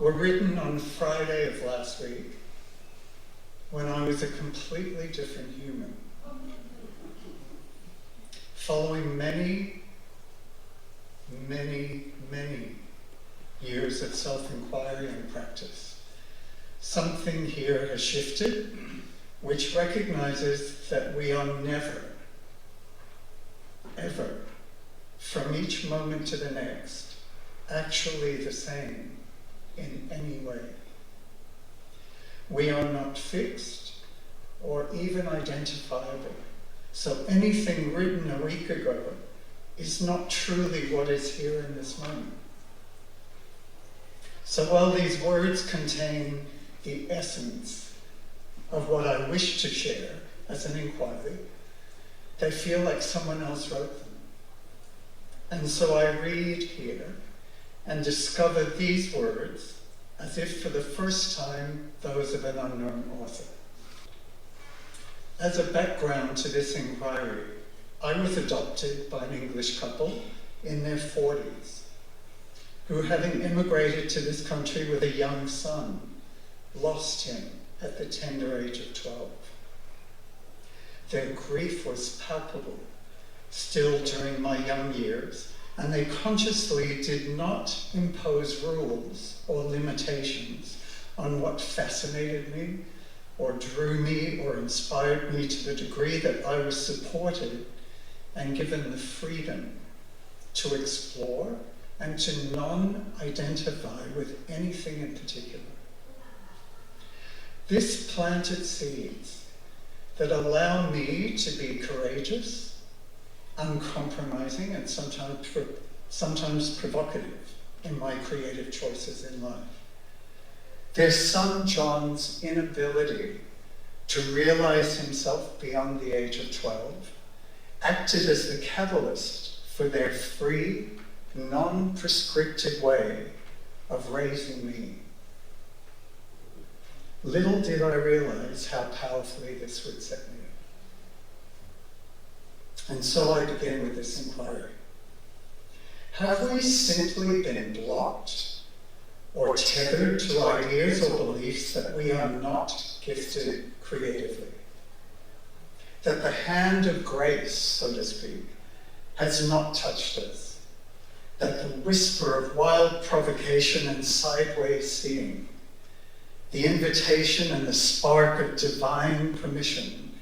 were written on Friday of last week when I was a completely different human, following many, many, many years of self-inquiry and practice. Something here has shifted, which recognizes that we are never, ever, from each moment to the next, actually the same in any way. We are not fixed or even identifiable. So anything written a week ago is not truly what is here in this moment. So while these words contain the essence of what I wish to share as an inquiry, they feel like someone else wrote them. And so I read here and discover these words as if for the first time those of an unknown author. As a background to this inquiry, I was adopted by an English couple in their 40s, who, having immigrated to this country with a young son, lost him at the tender age of 12. Their grief was palpable still during my young years, and they consciously did not impose rules or limitations on what fascinated me or drew me or inspired me to the degree that I was supported and given the freedom to explore and to non-identify with anything in particular. This planted seeds that allow me to be courageous, uncompromising, and sometimes provocative in my creative choices in life. Their son John's inability to realize himself beyond the age of 12 acted as the catalyst for their free, non-prescriptive way of raising me. Little did I realize how powerfully this would set me up. And so I begin with this inquiry. Have we simply been blocked or tethered to ideas or beliefs that we are not gifted creatively? That the hand of grace, so to speak, has not touched us? That the whisper of wild provocation and sideways seeing, the invitation and the spark of divine permission,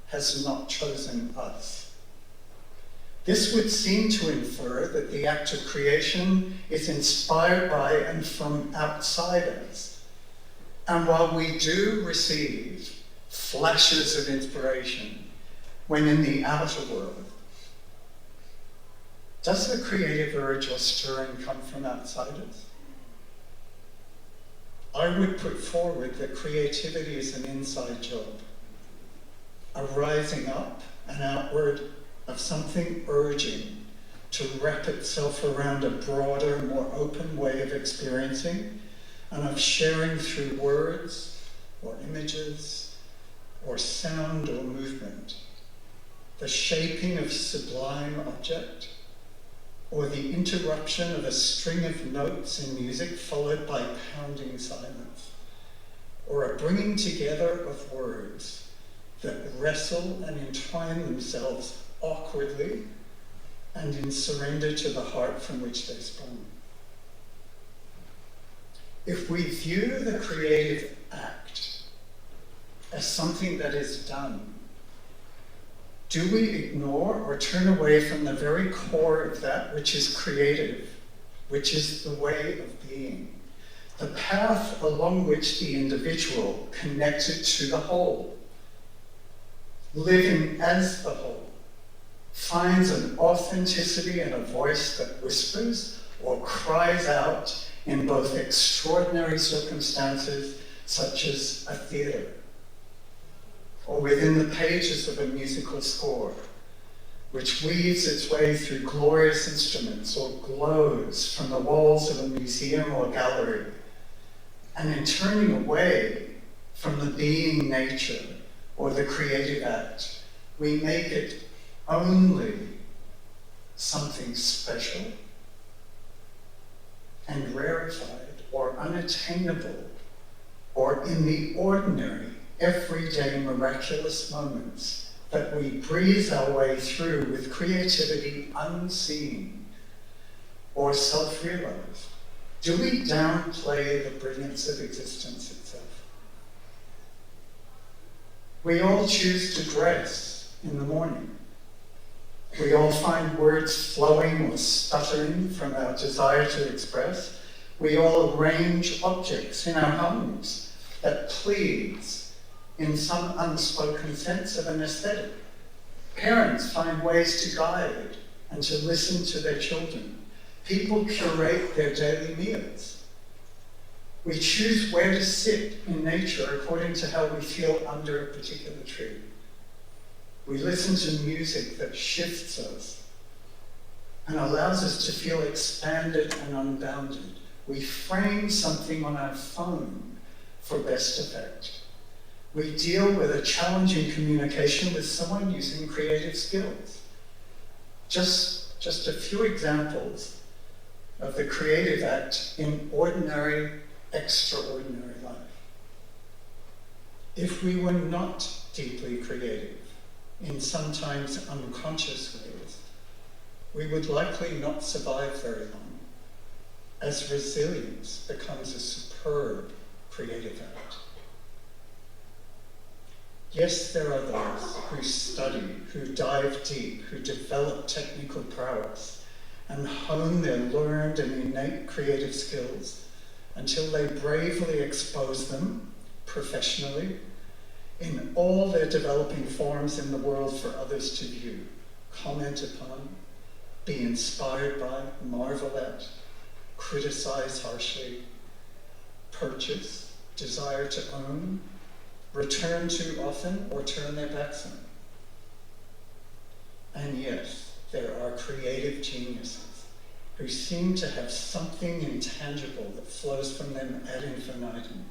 has not chosen us? This would seem to infer that the act of creation is inspired by and from outside us. And while we do receive flashes of inspiration when in the outer world, does the creative urge or stirring come from outside us? I would put forward that creativity is an inside job, a rising up and outward of something urging to wrap itself around a broader, more open way of experiencing and of sharing through words or images or sound or movement, the shaping of sublime object, or the interruption of a string of notes in music followed by pounding silence, or a bringing together of words that wrestle and entwine themselves awkwardly and in surrender to the heart from which they sprung. If we view the creative act as something that is done, do we ignore or turn away from the very core of that which is creative, which is the way of being, the path along which the individual connected to the whole, living as the whole, finds an authenticity and a voice that whispers or cries out in both extraordinary circumstances such as a theater, or within the pages of a musical score, which weaves its way through glorious instruments or glows from the walls of a museum or gallery, and in turning away from the being nature or the creative act, we make it only something special and rarefied or or unattainable, or in the ordinary, everyday miraculous moments that we breathe our way through with creativity unseen or self-realized? Do we downplay the brilliance of existence itself? We all choose to dress in the morning. We all find words flowing or stuttering from our desire to express. We all arrange objects in our homes that please in some unspoken sense of an aesthetic. Parents find ways to guide and to listen to their children. People curate their daily meals. We choose where to sit in nature according to how we feel under a particular tree. We listen to music that shifts us and allows us to feel expanded and unbounded. We frame something on our phone for best effect. We deal with a challenging communication with someone using creative skills. Just a few examples of the creative act in ordinary, extraordinary life. If we were not deeply creative, in sometimes unconscious ways, we would likely not survive very long, as resilience becomes a superb creative act. Yes, there are those who study, who dive deep, who develop technical prowess and hone their learned and innate creative skills until they bravely expose them professionally in all their developing forms in the world for others to view, comment upon, be inspired by, marvel at, criticize harshly, purchase, desire to own, return to often, or turn their backs on. And yes, there are creative geniuses who seem to have something intangible that flows from them ad infinitum.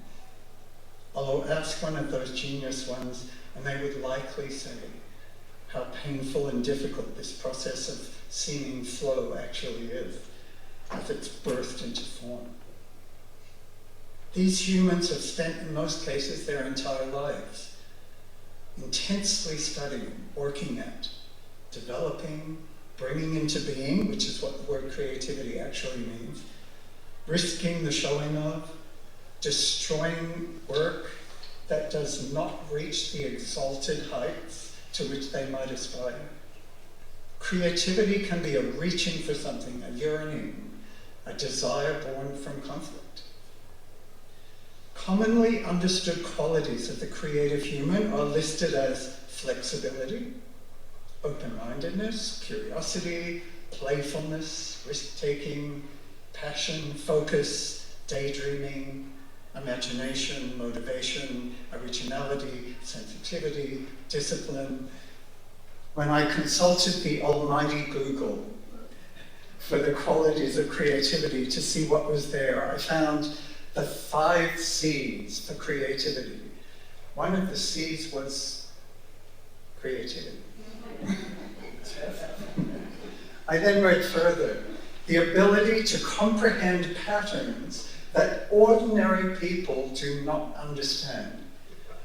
Although ask one of those genius ones, and they would likely say how painful and difficult this process of seeming flow actually is, as it's birthed into form. These humans have spent, in most cases, their entire lives intensely studying, working at, developing, bringing into being, which is what the word creativity actually means, risking the showing of, destroying work that does not reach the exalted heights to which they might aspire. Creativity can be a reaching for something, a yearning, a desire born from conflict. Commonly understood qualities of the creative human are listed as flexibility, open-mindedness, curiosity, playfulness, risk-taking, passion, focus, daydreaming, imagination, motivation, originality, sensitivity, discipline. When I consulted the almighty Google for the qualities of creativity to see what was there, I found the 5 C's for creativity. One of the C's was creativity. I then read further. The ability to comprehend patterns that ordinary people do not understand.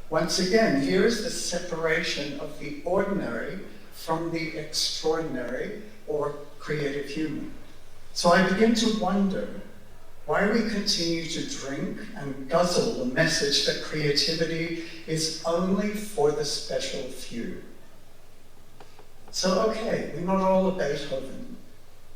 Once again, here is the separation of the ordinary from the extraordinary or creative human. So I begin to wonder why we continue to drink and guzzle the message that creativity is only for the special few. So okay, we're not all a Beethoven,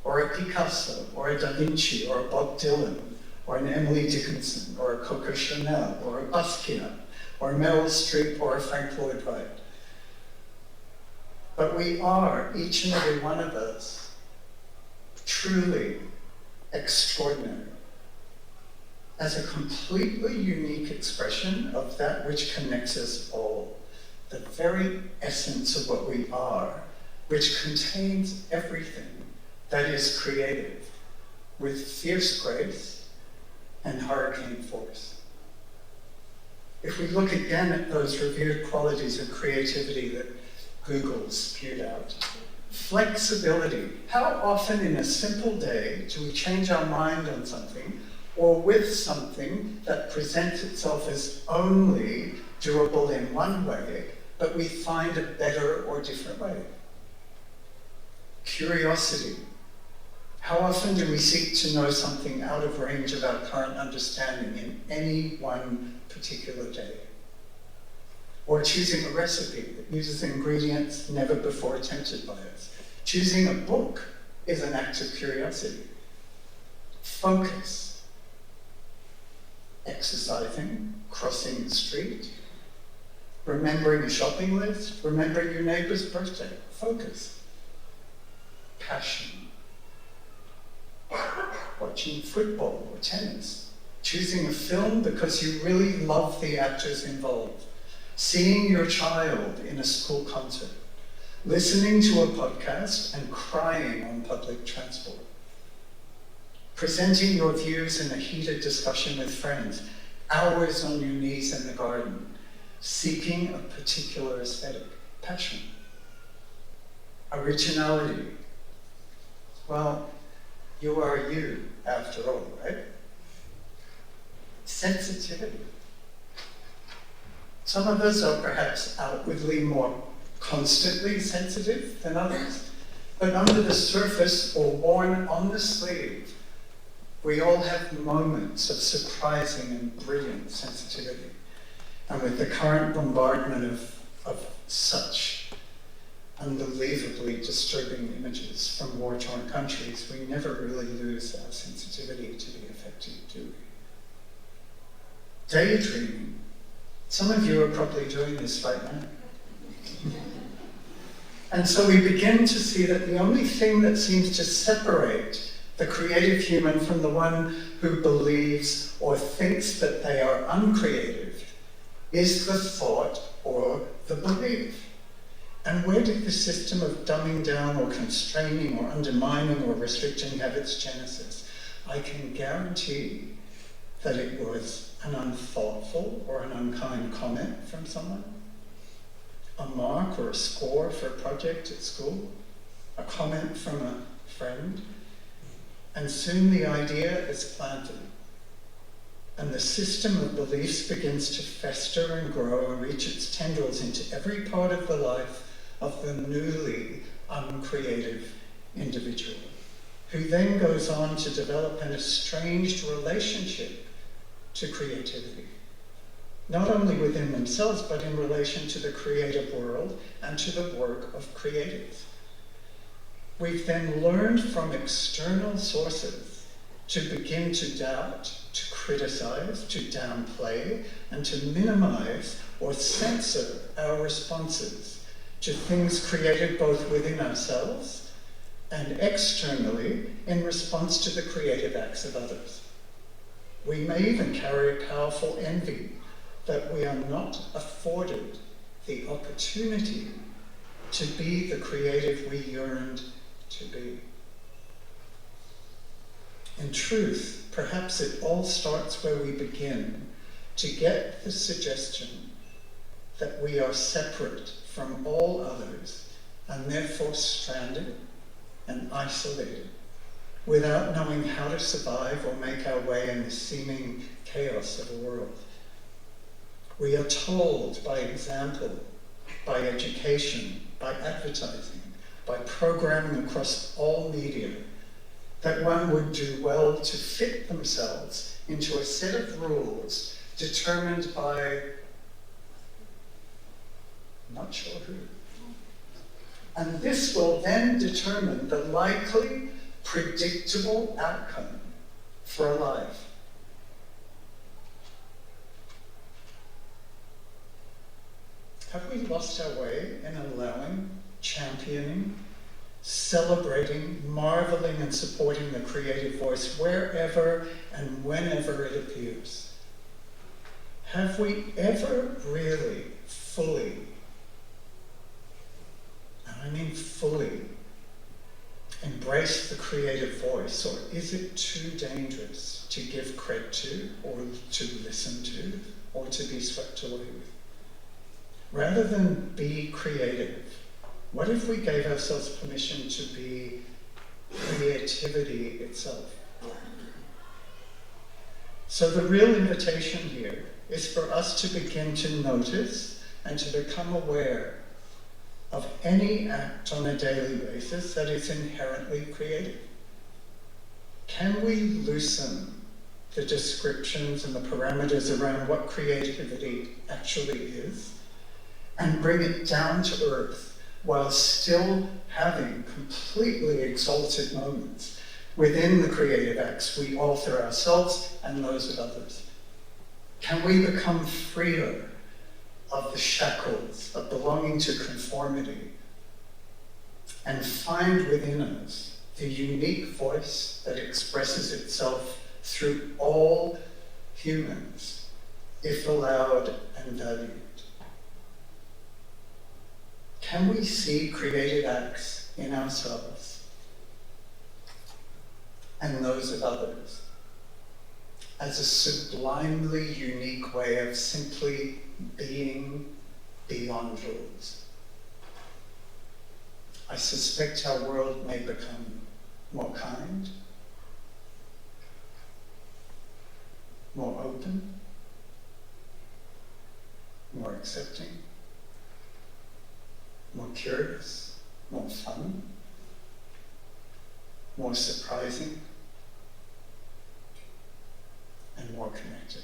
or a Picasso, or a Da Vinci, or a Bob Dylan, or an Emily Dickinson, or a Coco Chanel, or a Basquiat, or Meryl Streep, or a Frank Lloyd Wright. But we are, each and every one of us, truly extraordinary, as a completely unique expression of that which connects us all, the very essence of what we are, which contains everything that is creative, with fierce grace and hurricane force. If we look again at those revered qualities of creativity that Google spewed out, flexibility. How often in a simple day do we change our mind on something, or with something that presents itself as only doable in one way, but we find a better or different way. Curiosity. How often do we seek to know something out of range of our current understanding in any one particular day? Or choosing a recipe that uses ingredients never before attempted by us. Choosing a book is an act of curiosity. Focus. Exercising, crossing the street, remembering a shopping list, remembering your neighbor's birthday. Focus. Passion. Watching football or tennis. Choosing a film because you really love the actors involved. Seeing your child in a school concert. Listening to a podcast and crying on public transport. Presenting your views in a heated discussion with friends. Hours on your knees in the garden. Seeking a particular aesthetic. Passion. Originality. Well, you are you, after all, right? Sensitivity. Some of us are perhaps outwardly more constantly sensitive than others, but under the surface or worn on the sleeve, we all have moments of surprising and brilliant sensitivity. And with the current bombardment of such unbelievably disturbing images from war-torn countries, we never really lose our sensitivity to be affected, do we? Daydreaming. Some of you are probably doing this right now. And so we begin to see that the only thing that seems to separate the creative human from the one who believes or thinks that they are uncreative is the thought or the belief. And where did the system of dumbing down or constraining or undermining or restricting have its genesis? I can guarantee that it was an unthoughtful or an unkind comment from someone, a mark or a score for a project at school, a comment from a friend, and soon the idea is planted. And the system of beliefs begins to fester and grow and reach its tendrils into every part of the life of the newly uncreative individual, who then goes on to develop an estranged relationship to creativity, not only within themselves, but in relation to the creative world and to the work of creatives. We've then learned from external sources to begin to doubt, to criticize, to downplay, and to minimize or censor our responses to things created both within ourselves and externally in response to the creative acts of others. We may even carry powerful envy that we are not afforded the opportunity to be the creative we yearned to be. In truth, perhaps it all starts where we begin to get the suggestion that we are separate from all others and therefore stranded and isolated, without knowing how to survive or make our way in the seeming chaos of a world. We are told by example, by education, by advertising, by programming across all media, that one would do well to fit themselves into a set of rules determined by not sure who. And this will then determine the likely, predictable outcome for a life. Have we lost our way in allowing, championing, celebrating, marveling, and supporting the creative voice wherever and whenever it appears? Have we ever really fully, and I mean fully, embraced the creative voice, or is it too dangerous to give credit to, or to listen to, or to be swept away with? Rather than be creative, what if we gave ourselves permission to be creativity itself? So the real invitation here is for us to begin to notice and to become aware of any act on a daily basis that is inherently creative. Can we loosen the descriptions and the parameters around what creativity actually is and bring it down to earth while still having completely exalted moments within the creative acts we author ourselves and those of others? Can we become freer of the shackles of belonging to conformity and find within us the unique voice that expresses itself through all humans, if allowed and valued? Can we see creative acts in ourselves and those of others as a sublimely unique way of simply being beyond rules? I suspect our world may become more kind, more open, more accepting, more curious, more fun, more surprising, and more connected.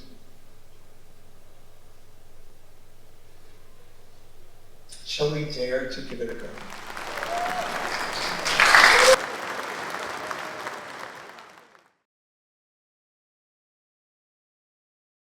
Shall we dare to give it a go?